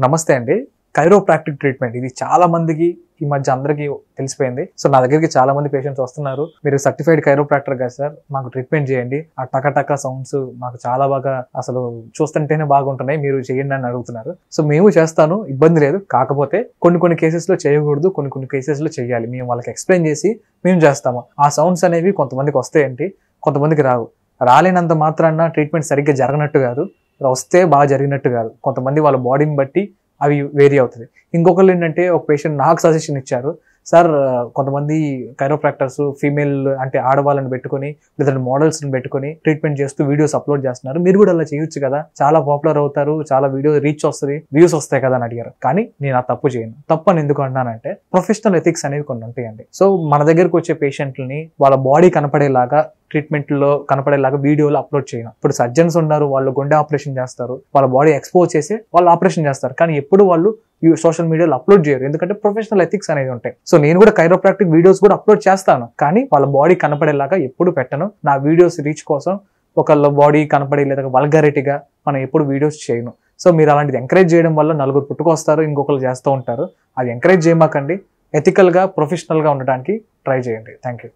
నమస్తే అండి. Chiropractic treatment ఇది చాలా మందికి ఈ మధ్య అందరికీ తెలిసిపోయింది. సో నా దగ్గరికి చాలా మంది పేషెంట్స్ వస్తున్నారు. మీరు సర్టిఫైడ్ కైరోప్రాక్టర్ కదా సార్, మాకు ట్రీట్మెంట్ చేయండి. ఆ టక సౌండ్స్ మాకు చాలా బాగా అసలు చూస్తుంటేనే బాగుంటున్నాయి, మీరు చేయండి అని అడుగుతున్నారు. సో మేము చేస్తాను, ఇబ్బంది లేదు. కాకపోతే కొన్ని కేసెస్ లో చేయకూడదు, కొన్ని కేసెస్ లో చేయాలి. మేము వాళ్ళకి ఎక్స్ప్లెయిన్ చేసి మేము చేస్తాము. ఆ సౌండ్స్ అనేవి కొంతమందికి వస్తాయండి, కొంతమందికి రావు. రాలేనంత మాత్రాన ట్రీట్మెంట్ సరిగ్గా జరగనట్టు కాదు, వస్తే బాగా జరిగినట్టు కాదు. కొంతమంది వాళ్ళ బాడీని బట్టి అవి వేరీ అవుతుంది. ఇంకొకళ్ళు ఏంటంటే, ఒక పేషెంట్ నాకు సజెషన్ ఇచ్చారు, సార్ కొంతమంది కైరోప్రాక్టర్స్ ఫీమేల్ అంటే ఆడవాళ్ళని పెట్టుకొని లేదంటే మోడల్స్ని పెట్టుకొని ట్రీట్మెంట్ చేస్తూ వీడియోస్ అప్లోడ్ చేస్తున్నారు, మీరు కూడా అలా చేయొచ్చు కదా, చాలా పాపులర్ అవుతారు, చాలా వీడియో రీచ్ వస్తుంది, వ్యూస్ వస్తాయి కదా అని అడిగారు. కానీ నేను ఆ తప్పు చేయను. తప్పు అని ఎందుకు అంటున్నానంటే, ప్రొఫెషనల్ ఎథిక్స్ అనేవి కొన్ని ఉంటాయండి. సో మన దగ్గరకు వచ్చే పేషెంట్లని వాళ్ళ బాడీ కనపడేలాగా, ట్రీట్మెంట్ లో కనపడేలాగా వీడియోలు అప్లోడ్ చేయను. ఇప్పుడు సర్జన్స్ ఉన్నారు, వాళ్ళు గుండె ఆపరేషన్ చేస్తారు, వాళ్ళ బాడీ ఎక్స్పోజ్ చేసి వాళ్ళు ఆపరేషన్ చేస్తారు, కానీ ఎప్పుడు వాళ్ళు సోషల్ మీడియాలో అప్లోడ్ చేయరు, ఎందుకంటే ప్రొఫెషనల్ ఎథిక్స్ అనేవి ఉంటాయి. సో నేను కూడా కైరోప్రాక్టిక్ వీడియోస్ కూడా అప్లోడ్ చేస్తాను, కానీ వాళ్ళ బాడీ కనపడేలాగా ఎప్పుడు పెట్టను. నా వీడియోస్ రీచ్ కోసం ఒకళ్ళ బాడీ కనపడే లేదా వల్గారిటీగా మనం ఎప్పుడు వీడియోస్ చేయను. సో మీరు అలాంటిది ఎంకరేజ్ చేయడం వల్ల నలుగురు పుట్టుకొస్తారు, ఇంకొకరు చేస్తూ ఉంటారు. అది ఎంకరేజ్ చేయమాకండి. ఎథికల్ గా, ప్రొఫెషనల్ గా ఉండడానికి ట్రై చేయండి. Thank you.